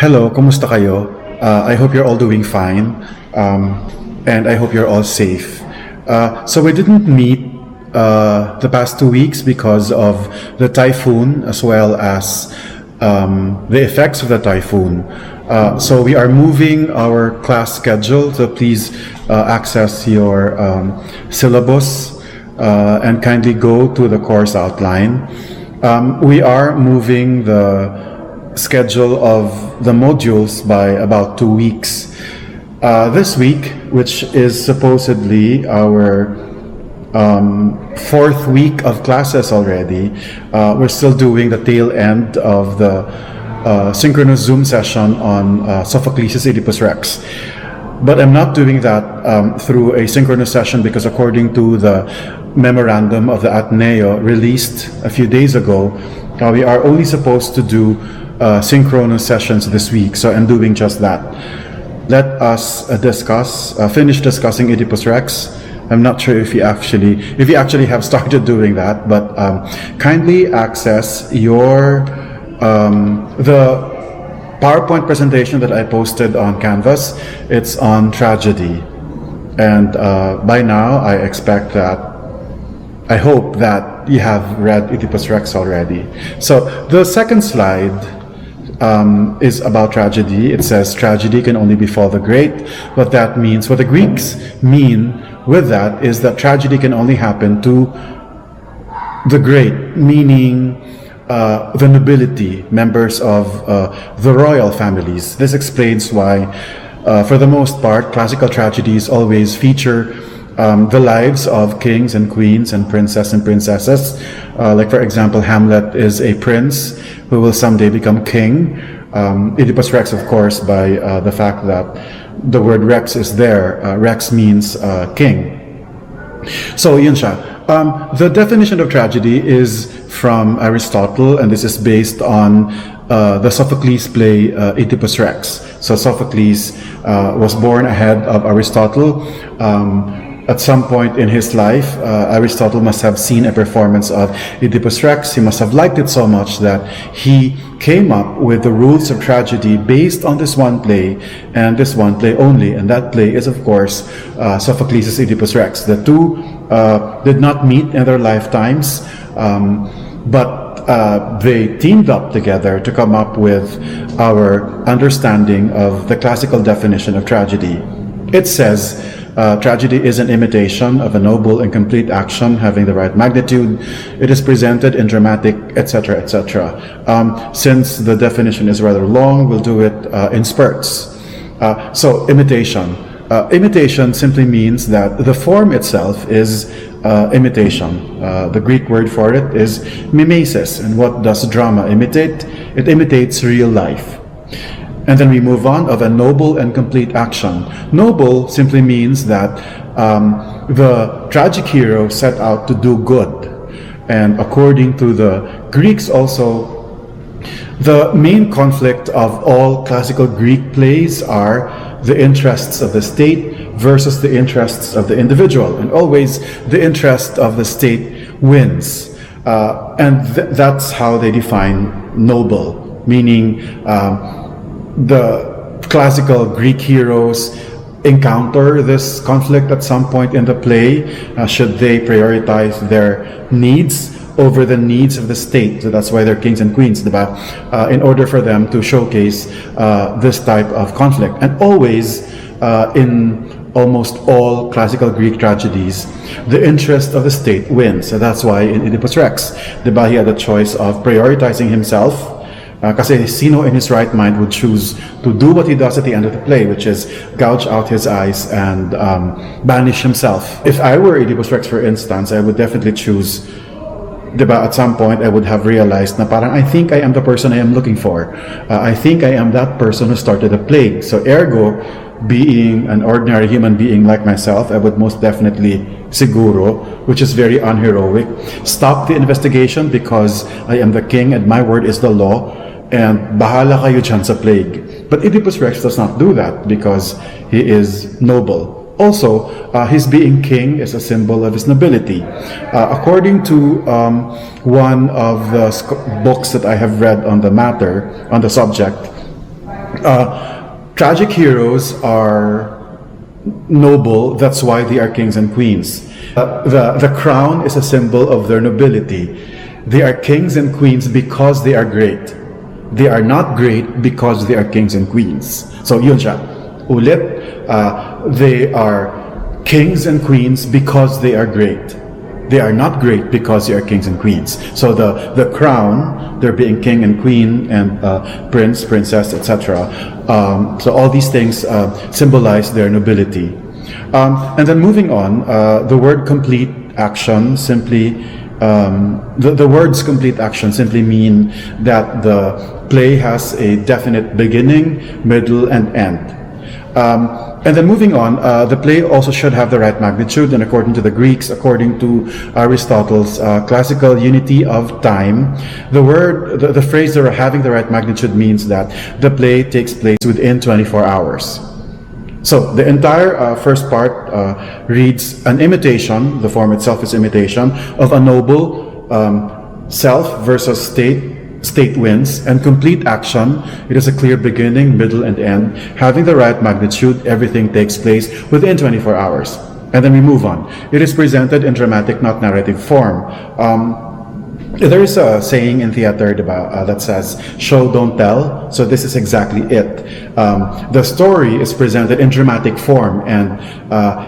Hello, kumusta kayo? I hope you're all doing fine, and I hope you're all safe. So we didn't meet the past 2 weeks because of the typhoon as well as the effects of the typhoon. So we are moving our class schedule, so please access your syllabus and kindly go to the course outline. We are moving the schedule of the modules by about 2 weeks. This week, which is supposedly our fourth week of classes already, we're still doing the tail end of the synchronous Zoom session on Sophocles' Oedipus Rex. But I'm not doing that through a synchronous session because according to the memorandum of the Ateneo released a few days ago, we are only supposed to do synchronous sessions this week, so I'm doing just that. Let us finish discussing Oedipus Rex. I'm not sure if you actually have started doing that, but kindly access your the PowerPoint presentation that I posted on Canvas. It's on tragedy, and by now I hope that you have read Oedipus Rex already. So the second slide is about tragedy. It says tragedy can only befall the great. What that means, what the Greeks mean with that, is that tragedy can only happen to the great, meaning the nobility, members of the royal families. This explains why, for the most part, classical tragedies always feature the lives of kings and queens and princesses. Like for example, Hamlet is a prince who will someday become king. Oedipus Rex, of course, by the fact that the word Rex is there. Rex means king. So yun siya. The definition of tragedy is from Aristotle, and this is based on the Sophocles play Oedipus Rex. So Sophocles was born ahead of Aristotle. At some point in his life, Aristotle must have seen a performance of Oedipus Rex. He must have liked it so much that he came up with the rules of tragedy based on this one play and this one play only. And that play is, of course, Sophocles' Oedipus Rex. The two did not meet in their lifetimes, but they teamed up together to come up with our understanding of the classical definition of tragedy. It says, tragedy is an imitation of a noble and complete action having the right magnitude. It is presented in dramatic, etc., etc. Since the definition is rather long, we'll do it in spurts. So, imitation. Imitation simply means that the form itself is imitation. The Greek word for it is mimesis. And what does drama imitate? It imitates real life. And then we move on of a noble and complete action. Noble simply means that the tragic hero set out to do good. And according to the Greeks also, the main conflict of all classical Greek plays are the interests of the state versus the interests of the individual. And always the interest of the state wins. And that's how they define noble, meaning the classical Greek heroes encounter this conflict at some point in the play. Should they prioritize their needs over the needs of the state? So that's why they're kings and queens, diba? In order for them to showcase this type of conflict. And always, in almost all classical Greek tragedies, the interest of the state wins. So that's why in Oedipus Rex, diba, he had the choice of prioritizing himself. Kasi sino in his right mind would choose to do what he does at the end of the play, which is gouge out his eyes and banish himself. If I were Oedipus Rex, for instance, I would definitely choose, diba, at some point I would have realized na parang I think I am the person I am looking for. I think I am that person who started the plague. So ergo, being an ordinary human being like myself, I would most definitely siguro, which is very unheroic, stop the investigation because I am the king and my word is the law. And bahala kayo dyan sa plague. But Oedipus Rex does not do that because he is noble. Also, his being king is a symbol of his nobility. According to one of the books that I have read on the matter, on the subject, Tragic heroes are noble, that's why they are kings and queens. The crown is a symbol of their nobility. They are kings and queens because they are great. They are not great because they are kings and queens. So yun siya. Ulit, they are kings and queens because they are great. They are not great because they are kings and queens. So the crown, they're being king and queen and prince, princess, etc. So all these things symbolize their nobility. And then moving on, the word complete action simply, the words complete action simply mean that the play has a definite beginning, middle, and end. And then moving on, the play also should have the right magnitude, and according to the Greeks, according to Aristotle's classical unity of time, the phrase they're having the right magnitude means that the play takes place within 24 hours. So the entire first part reads an imitation, the form itself is imitation, of a noble self versus state wins, and complete action, it is a clear beginning, middle, and end. Having the right magnitude, everything takes place within 24 hours. And then we move on. It is presented in dramatic, not narrative form. There is a saying in theater that says, show, don't tell. So this is exactly it. The story is presented in dramatic form, and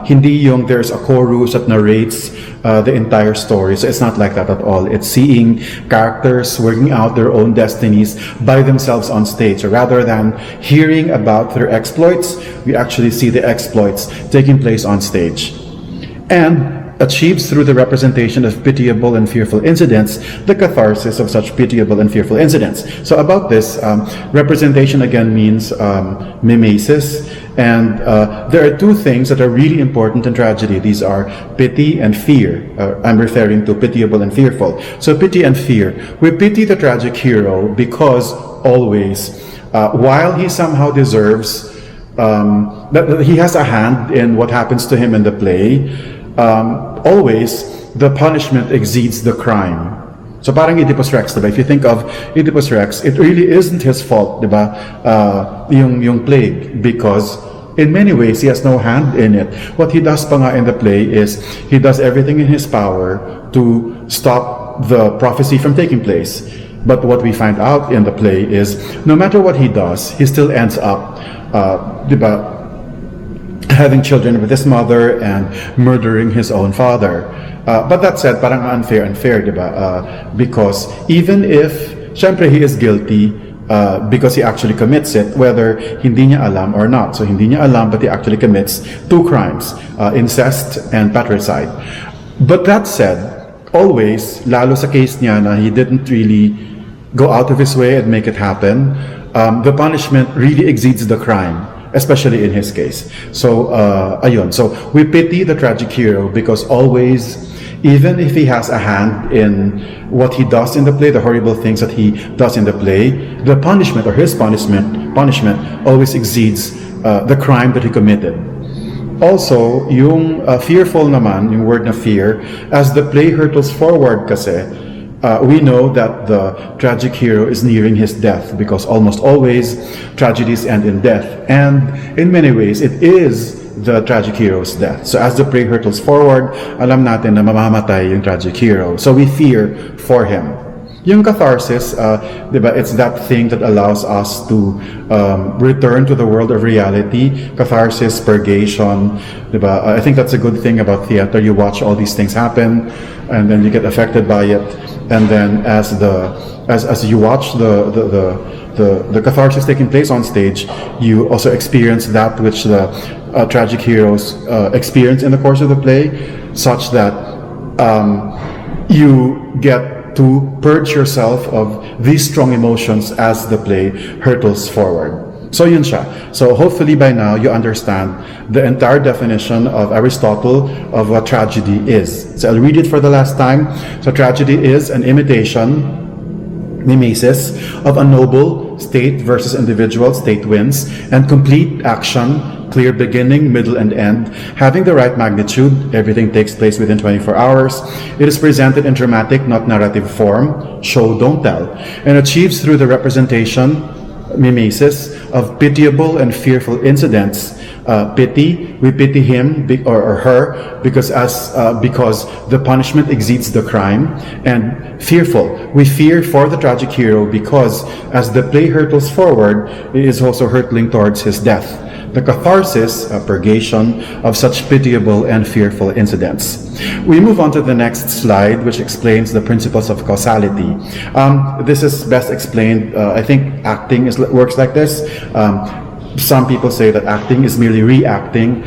hindi yung there's a chorus that narrates the entire story. So it's not like that at all. It's seeing characters working out their own destinies by themselves on stage. So rather than hearing about their exploits, we actually see the exploits taking place on stage. And achieves through the representation of pitiable and fearful incidents the catharsis of such pitiable and fearful incidents. So about this, representation again means mimesis, and there are two things that are really important in tragedy. These are pity and fear. I'm referring to pitiable and fearful. So pity and fear. We pity the tragic hero because always, while he somehow deserves, that he has a hand in what happens to him in the play, always the punishment exceeds the crime. So parang Oedipus Rex, diba? If you think of Oedipus Rex, it really isn't his fault, diba? Yung plague, because in many ways he has no hand in it. What he does pa nga in the play is he does everything in his power to stop the prophecy from taking place. But what we find out in the play is no matter what he does, he still ends up, diba, having children with his mother and murdering his own father. But that said, parang unfair, diba? Because even if, syempre, he is guilty because he actually commits it, whether hindi niya alam or not. So hindi niya alam, but he actually commits two crimes, incest and patricide. But that said, always, lalo sa case niya na he didn't really go out of his way and make it happen, the punishment really exceeds the crime, especially in his case. So, ayun. So, we pity the tragic hero because always, even if he has a hand in what he does in the play, the horrible things that he does in the play, the punishment or his punishment always exceeds the crime that he committed. Also, yung fearful naman, yung word na fear, as the play hurtles forward kasi, we know that the tragic hero is nearing his death because almost always tragedies end in death. And in many ways, it is the tragic hero's death. So as the play hurtles forward, alam natin na mamamatay yung tragic hero. So we fear for him. Yung catharsis, diba, it's that thing that allows us to return to the world of reality. Catharsis, purgation, diba? I think that's a good thing about theater. You watch all these things happen, and then you get affected by it. And then as you watch the catharsis taking place on stage, you also experience that which the tragic heroes experience in the course of the play, such that you get to purge yourself of these strong emotions as the play hurtles forward. So yun siya. So hopefully by now you understand the entire definition of Aristotle of what tragedy is. So I'll read it for the last time. So tragedy is an imitation, mimesis, of a noble state versus individual, state wins, and complete action, clear beginning, middle, and end. Having the right magnitude, everything takes place within 24 hours. It is presented in dramatic, not narrative form, show, don't tell, and achieves through the representation, mimesis, of pitiable and fearful incidents. Pity, we pity him or her because the punishment exceeds the crime, and fearful, we fear for the tragic hero because as the play hurtles forward, it is also hurtling towards his death. The catharsis, purgation of such pitiable and fearful incidents. We move on to the next slide, which explains the principles of causality. This is best explained, I think acting works like this. Some people say that acting is merely reacting.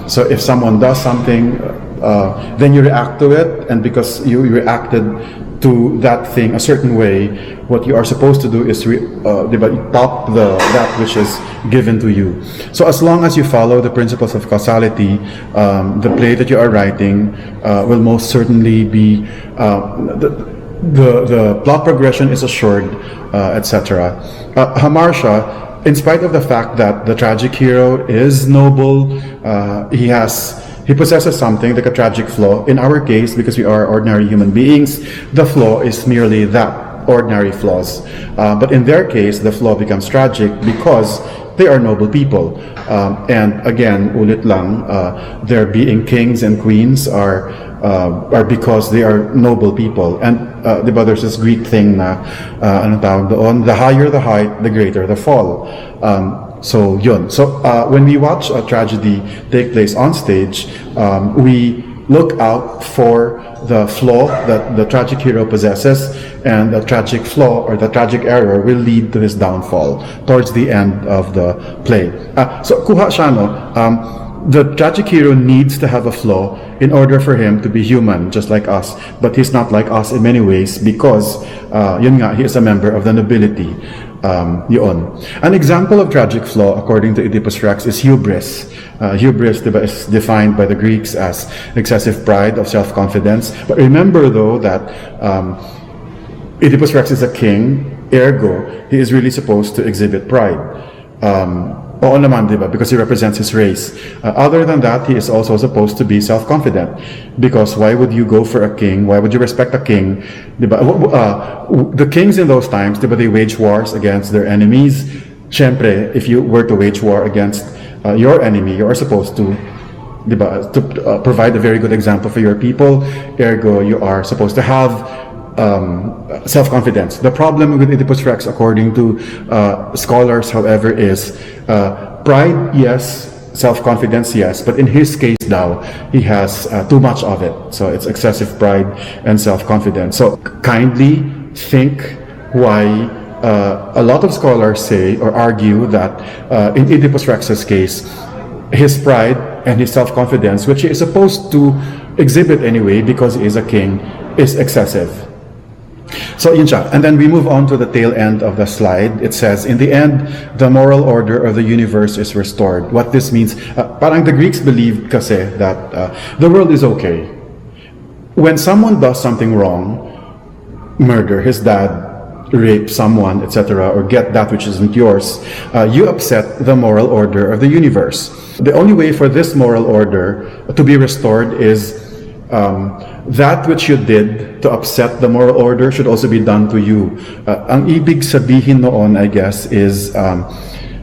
So if someone does something, then you react to it, and because you reacted to that thing a certain way, what you are supposed to do is top that which is given to you. So as long as you follow the principles of causality, the play that you are writing will most certainly be the plot progression is assured, etc. Hamartia, in spite of the fact that the tragic hero is noble, he possesses something like a tragic flaw. In our case, because we are ordinary human beings, the flaw is merely that, ordinary flaws. But in their case, the flaw becomes tragic because they are noble people. And again, ulit lang, their being kings and queens are because they are noble people. And diba, there's this Greek thing na, anong tawag doon? The higher the height, the greater the fall. So yun. So when we watch a tragedy take place on stage, we look out for the flaw that the tragic hero possesses, and the tragic flaw or the tragic error will lead to his downfall towards the end of the play. So kuha siya, no? The tragic hero needs to have a flaw in order for him to be human, just like us. But he's not like us in many ways because, yun nga, he is a member of the nobility. Yun. An example of tragic flaw, according to Oedipus Rex, is hubris. Hubris is defined by the Greeks as excessive pride of self-confidence. But remember, though, that Oedipus Rex is a king, ergo, he is really supposed to exhibit pride. Oo naman, diba? Because he represents his race. Other than that, he is also supposed to be self-confident. Because why would you go for a king? Why would you respect a king? Diba? The kings in those times, diba, they wage wars against their enemies. Siyempre, if you were to wage war against your enemy, you are supposed to, diba, to provide a very good example for your people. Ergo, you are supposed to have self-confidence. The problem with Oedipus Rex, according to scholars, however, is pride, yes, self-confidence, yes, but in his case now, he has too much of it. So it's excessive pride and self-confidence. So kindly think why a lot of scholars say or argue that in Oedipus Rex's case, his pride and his self-confidence, which he is supposed to exhibit anyway because he is a king, is excessive. So yun siya. And then we move on to the tail end of the slide. It says, in the end, the moral order of the universe is restored. What this means, parang the Greeks believed kasi that the world is okay. When someone does something wrong, murder his dad, rape someone, etc., or get that which isn't yours, you upset the moral order of the universe. The only way for this moral order to be restored is that which you did to upset the moral order should also be done to you. Ang ibig sabihin noon, I guess, is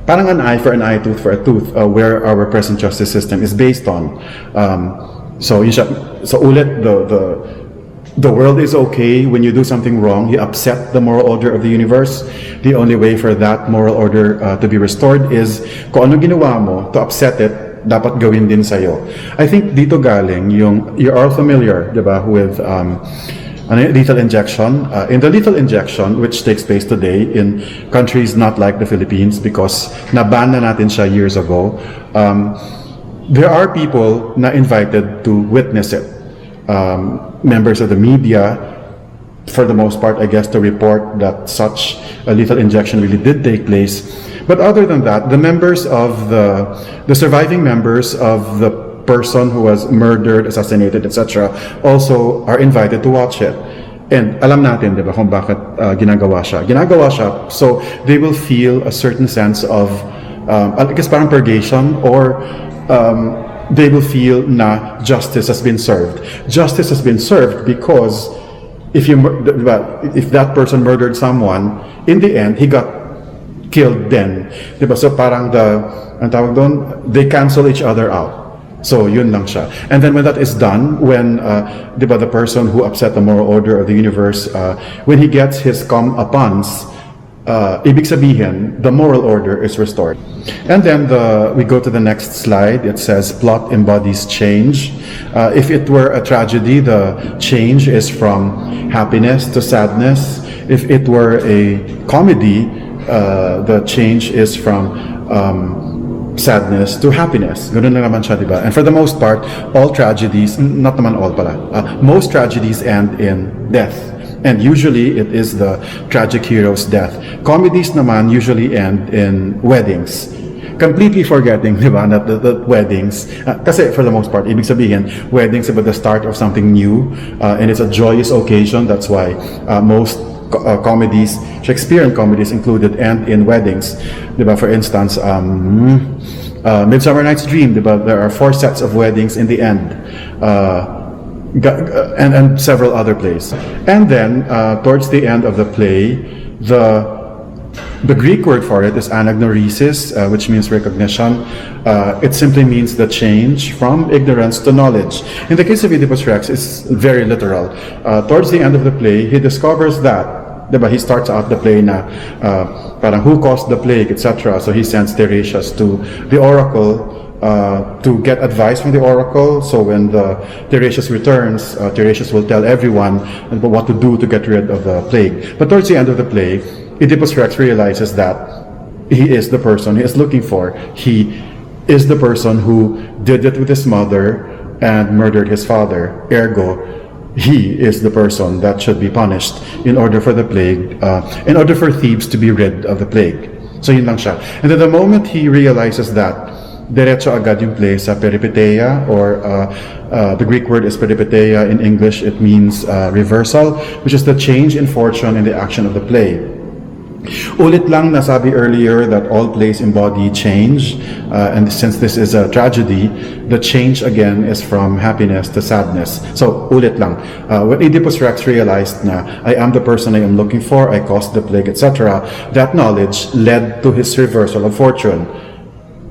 parang an eye for an eye, tooth for a tooth, where our present justice system is based on. So ulit, the world is okay when you do something wrong, you upset the moral order of the universe. The only way for that moral order to be restored is kung ano ginawa mo to upset it, dapat gawin din sa'yo. I think dito galing yung, you're all familiar, diba, with lethal injection. In the lethal injection, which takes place today in countries not like the Philippines because naban na natin siya years ago, there are people na invited to witness it. Members of the media, for the most part, I guess, to report that such a lethal injection really did take place. But other than that, the members of the surviving members of the person who was murdered, assassinated, etc., also are invited to watch it. And alam natin, di ba, kung bakit ginagawa siya. Ginagawa siya so they will feel a certain sense of, I guess parang purgation, or they will feel na justice has been served. Justice has been served because if that person murdered someone, in the end, he got killed then. Diba? So parang ang tawag doon, they cancel each other out. So yun lang siya. And then when that is done, when diba, the person who upset the moral order of the universe, when he gets his comeuppance, ibig sabihin, the moral order is restored. And then we go to the next slide. It says plot embodies change. If it were a tragedy, the change is from happiness to sadness. If it were a comedy, the change is from sadness to happiness. Ganun na naman siya, diba? And for the most part, all tragedies, not naman all pala, most tragedies end in death. And usually, it is the tragic hero's death. Comedies naman usually end in weddings. Completely forgetting, di ba, that weddings, kasi for the most part, ibig sabihin, weddings is about the start of something new, and it's a joyous occasion. That's why most comedies, Shakespearean comedies included, end in weddings. Di ba, for instance, Midsummer Night's Dream, di ba, there are 4 sets of weddings in the end. And several other plays. And then, towards the end of the play, the Greek word for it is anagnorisis, which means recognition. It simply means the change from ignorance to knowledge. In the case of Oedipus Rex, it's very literal. Towards the end of the play, he discovers that, diba, he starts out the play na parang who caused the plague, etc. So he sends Tiresias to the oracle to get advice from the oracle. So when Tiresias returns, Tiresias will tell everyone what to do to get rid of the plague. But towards the end of the play, Oedipus Rex realizes that he is the person he is looking for. He is the person who did it with his mother and murdered his father. Ergo, he is the person that should be punished in order for the plague, in order for Thebes to be rid of the plague. So yun lang siya. And then the moment he realizes that, diretso agad yung play sa peripeteia, or the Greek word is peripeteia. In English, it means reversal, which is the change in fortune in the action of the play. Ulit lang nasabi earlier that all plays embody change, and since this is a tragedy, the change again is from happiness to sadness. So ulit lang, when Oedipus Rex realized na I am the person I am looking for, I caused the plague, etc., that knowledge led to his reversal of fortune.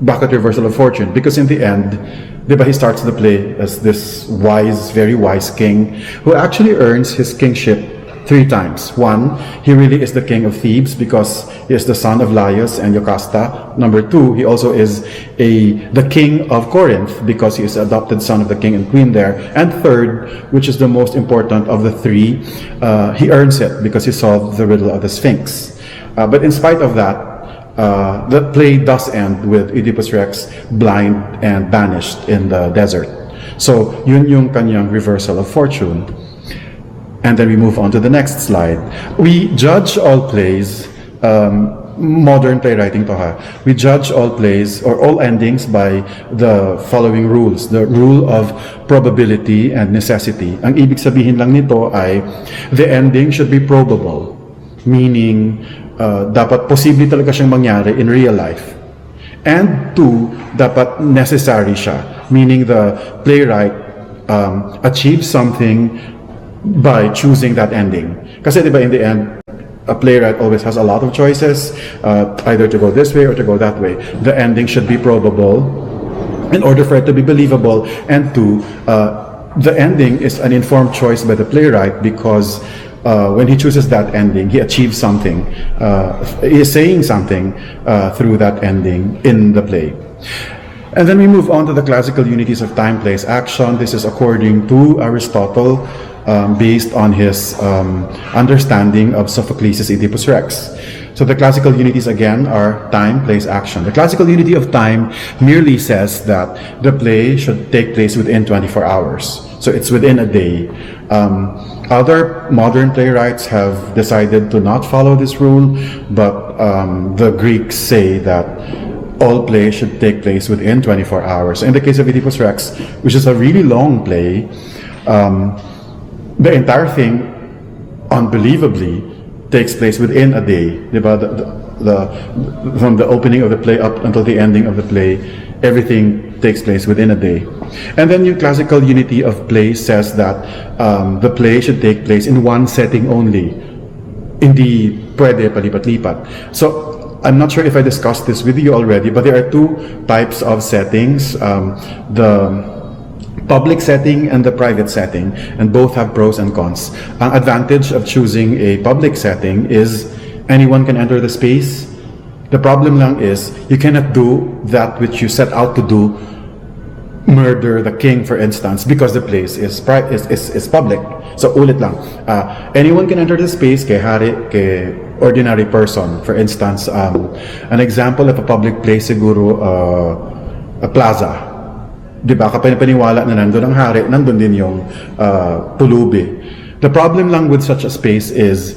Bakit reversal of fortune? Because in the end, diba, he starts the play as this wise, very wise king who actually earns his kingship 3 times. 1, he really is the king of Thebes because he is the son of Laius and Jocasta. Number 2, he also is the king of Corinth because he is the adopted son of the king and queen there. And 3rd, which is the most important of the 3, he earns it because he solved the riddle of the Sphinx. But in spite of that, the play does end with Oedipus Rex blind and banished in the desert. So yun yung kanyang reversal of fortune. And then we move on to the next slide. We judge all plays, modern playwriting to ha. We judge all plays or all endings by the following rules. The rule of probability and necessity. Ang ibig sabihin lang nito ay the ending should be probable. Meaning, dapat posible talaga siyang mangyari in real life. And 2, dapat necessary siya. Meaning the playwright achieves something by choosing that ending. Kasi diba, in the end, a playwright always has a lot of choices, either to go this way or to go that way. The ending should be probable in order for it to be believable. And 2, the ending is an informed choice by the playwright because when he chooses that ending, he achieves something. He is saying something through that ending in the play. And then we move on to the classical unities of time, place, action. This is according to Aristotle, based on his understanding of Sophocles' Oedipus Rex. So the classical unities again are time, place, action. The classical unity of time merely says that the play should take place within 24 hours. So it's within a day. Other modern playwrights have decided to not follow this rule, but the Greeks say that all plays should take place within 24 hours. In the case of Oedipus Rex, which is a really long play, the entire thing, unbelievably, takes place within a day. From the opening of the play up until the ending of the play, everything takes place within a day. And then the classical unity of play says that the play should take place in one setting only. Hindi pwede palipat-lipat. So, I'm not sure if I discussed this with you already, but there are two types of settings. The public setting and the private setting, and both have pros and cons. Ang advantage of choosing a public setting is anyone can enter the space. The problem lang is you cannot do that which you set out to do, murder the king, for instance, because the place is public. So ulit lang, anyone can enter the space, kay hari, kay ordinary person. For instance, an example of a public place siguro, a plaza. Diba, kapag paniwala na nandun ang hari, nandun din yung pulubi. The problem lang with such a space is,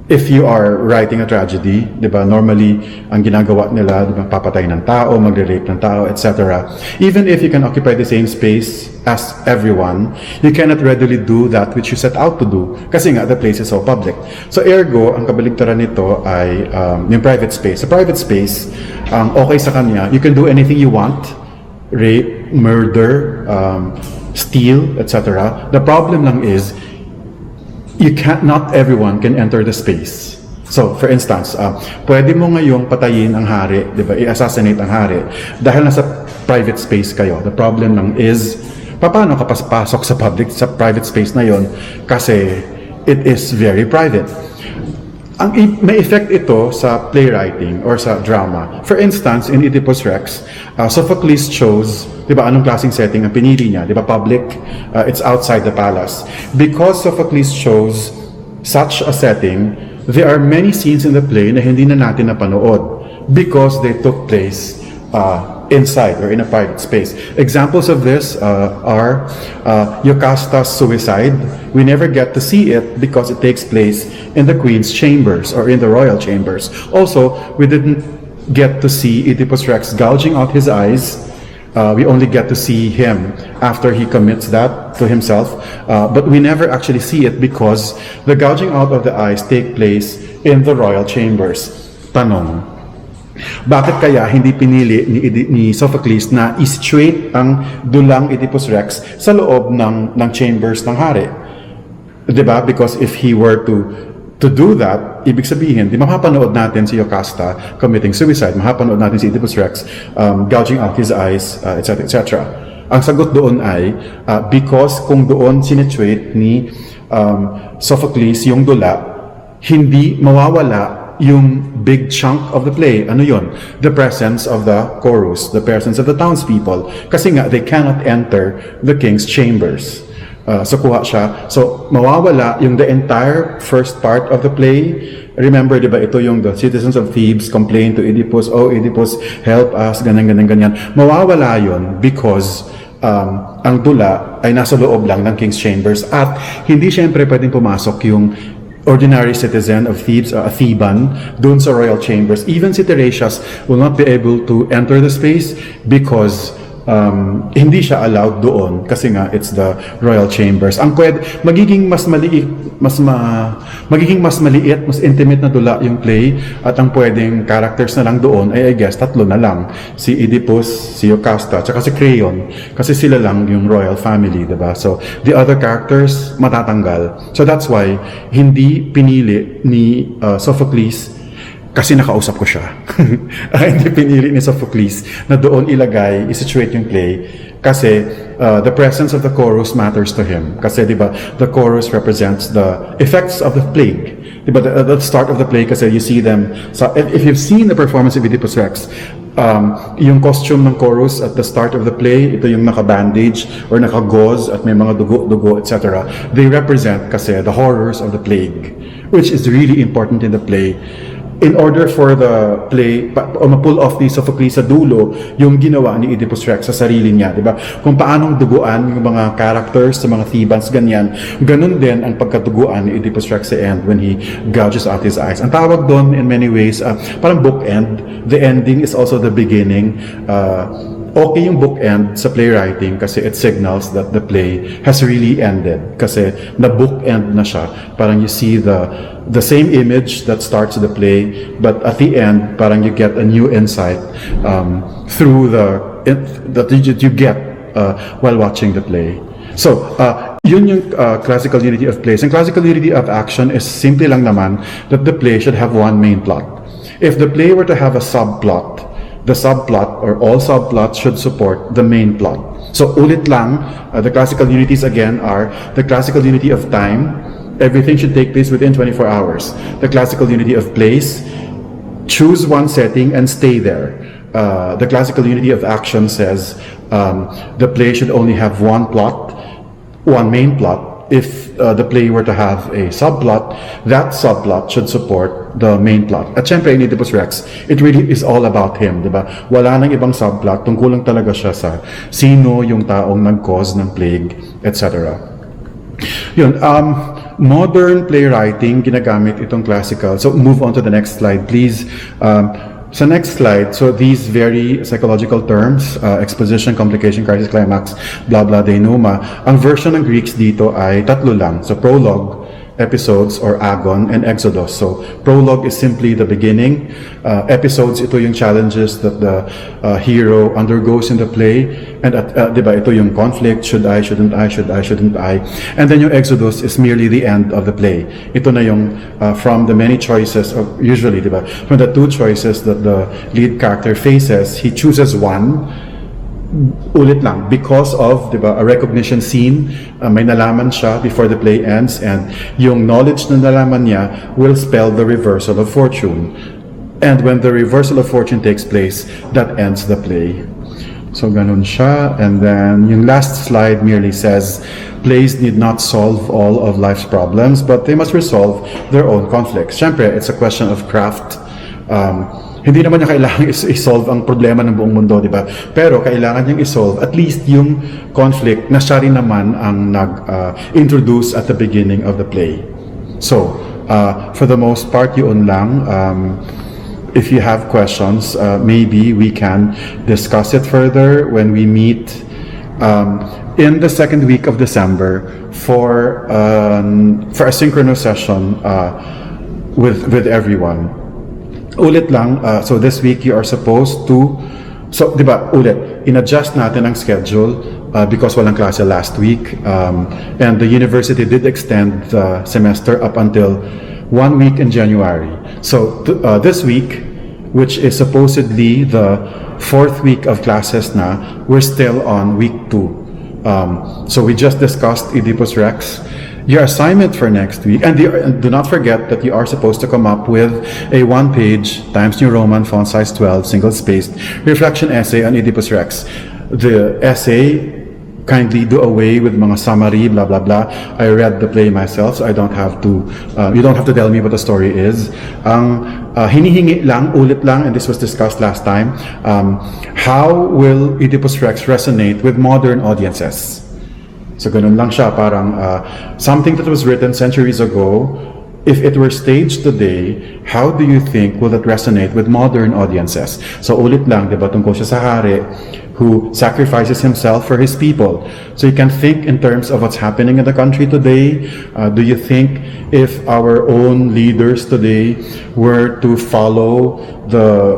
if you are writing a tragedy, diba, normally, ang ginagawa nila, diba, papatay ng tao, magre-rape ng tao, etc. Even if you can occupy the same space as everyone, you cannot readily do that which you set out to do. Kasi nga, the place is so public. So, ergo, ang kabaligtaran nito ay yung private space. Sa private space, okay sa kanya, you can do anything you want, rape, murder, steal, etc. The problem lang is, not everyone can enter the space. So, for instance, pwede mo ngayong patayin ang hari, di ba, i-assassinate ang hari, dahil nasa private space kayo. The problem lang is, paano ka pasok sa private space na yon? Kasi, it is very private. May effect ito sa playwriting or sa drama. For instance, in Oedipus Rex, Sophocles chose, di ba, anong klaseng setting ang pinili niya? Di ba, public? It's outside the palace. Because Sophocles chose such a setting, there are many scenes in the play na hindi na natin napanood because they took place inside or in a private space. Examples of this are Yocasta's suicide. We never get to see it because it takes place in the queen's chambers or in the royal chambers. Also, we didn't get to see Oedipus Rex gouging out his eyes. We only get to see him after he commits that to himself. But we never actually see it because the gouging out of the eyes take place in the royal chambers. Tanong, bakit kaya hindi pinili ni Sophocles na i-situate ang dulang Oedipus Rex sa loob ng chambers ng hari? Diba? Because if he were to do that, ibig sabihin, di mapapanood natin si Yocasta committing suicide, mapapanood natin si Oedipus Rex gouging out his eyes, etc. etc. Ang sagot doon ay, because kung doon sinituate ni Sophocles yung dula, hindi mawawala yung big chunk of the play. Ano yun? The presence of the chorus, the presence of the townspeople. Kasi nga, they cannot enter the king's chambers. So kuha siya. So mawawala yung the entire first part of the play. Remember, di ba, ito yung the citizens of Thebes complain to Oedipus, oh Oedipus, help us, ganyan. Mawawala yun because ang dula ay nasa loob lang ng king's chambers at hindi syempre pwedeng pumasok yung ordinary citizen of Thebes, a Theban, dun sa royal chambers. Even si Tiresias will not be able to enter the space because hindi siya allowed doon kasi nga it's the royal chambers. Ang magiging mas maliit, mas intimate na dula yung play at ang pwedeng characters na lang doon ay I guess tatlo na lang. Si Oedipus, si Yocasta, tsaka si Creon kasi sila lang yung royal family, diba? So the other characters matatanggal. So that's why hindi pinili ni Sophocles kasi nakausap ko siya. Hindi pinili ni Sophocles na doon ilagay, isituate yung play kasi the presence of the chorus matters to him. Kasi di ba, the chorus represents the effects of the plague. Di ba, the start of the play kasi you see them. So if you've seen the performance of Oedipus Rex, yung costume ng chorus at the start of the play, ito yung naka-bandage or naka-gauze at may mga dugo, etc. They represent kasi the horrors of the plague, which is really important in the play. In order for the play, o ma-pull off ni Sophocles sa dulo, yung ginawa ni Oedipus Rex sa sarili niya, di ba? Kung paanong duguan yung mga characters sa mga Thebans, ganyan. Ganun din ang pagkatuguan ni Oedipus Rex sa end when he gouges out his eyes. Ang tawag doon in many ways, parang bookend. The ending is also the beginning. Okay yung bookend sa playwriting kasi it signals that the play has really ended. Kasi na-bookend na siya. Parang you see the same image that starts the play, but at the end, parang you get a new insight through that you get while watching the play. So, yun yung classical unity of plays. And classical unity of action is simply lang naman that the play should have one main plot. If the play were to have a subplot, the subplot or all subplots should support the main plot. So ulit lang, the classical unities again are the classical unity of time. Everything should take place within 24 hours. The classical unity of place, choose one setting and stay there. The classical unity of action says the play should only have one plot, one main plot. If the play were to have a subplot, that subplot should support the main plot. At syempre, in Oedipus Rex, it really is all about him, di ba? Wala nang ibang subplot, tungkol lang talaga siya sa sino yung taong nag-cause ng plague, etc. Yun, modern playwriting, ginagamit itong classical. So, move on to the next slide, please. Sa next slide, so these very psychological terms, exposition, complication, crisis, climax, blah blah denouement, ang version ng Greeks dito ay tatlo lang. So prologue, episodes, or agon, and exodus. So prologue is simply the beginning. Episodes, ito yung challenges that the hero undergoes in the play. And diba, ito yung conflict, should I, shouldn't I, should I, shouldn't I. And then yung exodus is merely the end of the play. Ito na yung from the many choices, usually, diba, from the two choices that the lead character faces, he chooses one, ulit lang, because of, diba, a recognition scene, may nalaman siya before the play ends, and yung knowledge na nalaman niya will spell the reversal of fortune. And when the reversal of fortune takes place, that ends the play. So ganun siya. And then yung last slide merely says, plays need not solve all of life's problems, but they must resolve their own conflicts. Siyempre, it's a question of craft. Hindi naman niya kailangan isolve ang problema ng buong mundo, di ba? Pero kailangan niyang isolve at least yung conflict na siya rin naman ang nag-introduce at the beginning of the play. So, for the most part, yun lang. If you have questions, maybe we can discuss it further when we meet in the second week of December for a synchronous session with everyone. Ulit lang, so this week you are supposed to, so diba, ulit, in-adjust natin ang schedule because walang klase last week, and the university did extend the semester up until 1 week in January. So this week, which is supposedly the 4th week of classes na, we're still on week 2. So we just discussed Oedipus Rex. Your assignment for next week, and do not forget that you are supposed to come up with a 1-page Times New Roman font size 12 single-spaced reflection essay on Oedipus Rex. The essay, kindly do away with mga summary, blah blah blah. I read the play myself, so I don't have to. You don't have to tell me what the story is. Ang hinihingi lang, ulit lang, and this was discussed last time. How will Oedipus Rex resonate with modern audiences? So ganun lang siya, parang something that was written centuries ago, if it were staged today, how do you think will that resonate with modern audiences? So ulit lang, diba, tungkol siya sa hari who sacrifices himself for his people. So you can think in terms of what's happening in the country today. Do you think if our own leaders today were to follow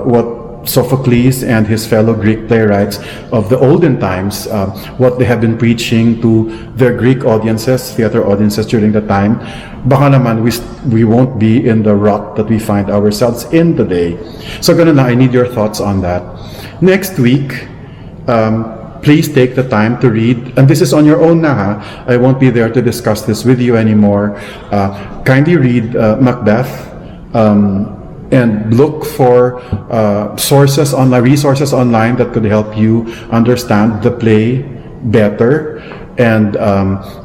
what Sophocles and his fellow Greek playwrights of the olden times, what they have been preaching to their Greek audiences, theater audiences during the time, baka naman we won't be in the rut that we find ourselves in today. So ganun lang, I need your thoughts on that. Next week, please take the time to read, and this is on your own na ha, I won't be there to discuss this with you anymore. Kindly read Macbeth, and look for resources online that could help you understand the play better. And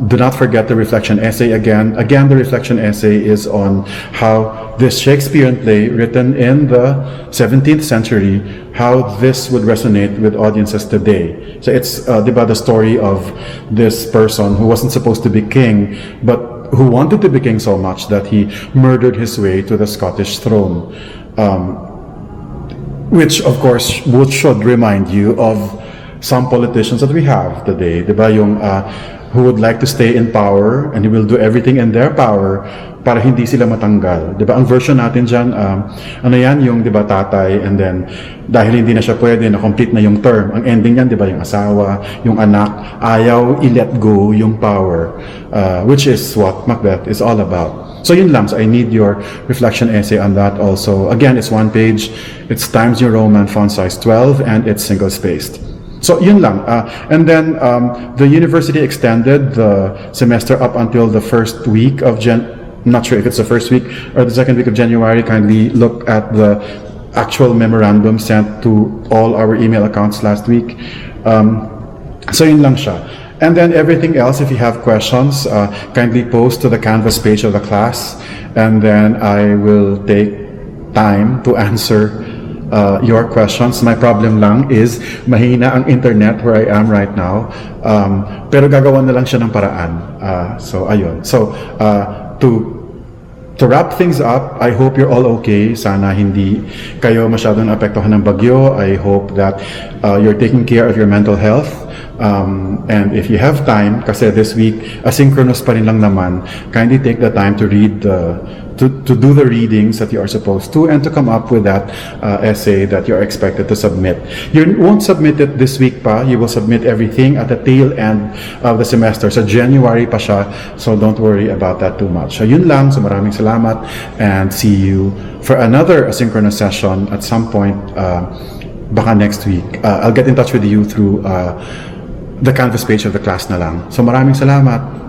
do not forget the reflection essay again. Again, the reflection essay is on how this Shakespearean play, written in the 17th century, how this would resonate with audiences today. So it's the story of this person who wasn't supposed to be king, but who wanted to be king so much that he murdered his way to the Scottish throne. Which, of course, should remind you of some politicians that we have today. Diba? Yung who would like to stay in power and he will do everything in their power para hindi sila matanggal. Diba? Ang version natin dyan, ano yan, yung diba, tatay, and then dahil hindi na siya pwede, na-complete na yung term. Ang ending yan, diba, yung asawa, yung anak, ayaw i-let go yung power, which is what Macbeth is all about. So yun lang. So I need your reflection essay on that also. Again, it's 1 page. It's Times New Roman, font size 12, and it's single-spaced. So yun lang. And then the university extended the semester up until the first week of I'm not sure if it's the first week or the second week of January. Kindly look at the actual memorandum sent to all our email accounts last week. So yun lang siya. And then everything else, if you have questions, kindly post to the Canvas page of the class, and then I will take time to answer your questions. My problem lang is mahina ang internet where I am right now. Pero gagawan na lang siya ng paraan. So ayun. So to wrap things up, I hope you're all okay. Sana hindi kayo masyadong naapektuhan ng bagyo. I hope that you're taking care of your mental health. And if you have time, kasi this week asynchronous pa rin lang naman, kindly take the time to read to do the readings that you are supposed to, and to come up with that essay that you're expected to submit. You won't submit it this week pa. You will submit everything at the tail end of the semester. So January pa siya, so don't worry about that too much. So yun lang. So maraming salamat, and see you for another asynchronous session at some point, baka next week. I'll get in touch with you through the Canvas page of the class na lang. So maraming salamat.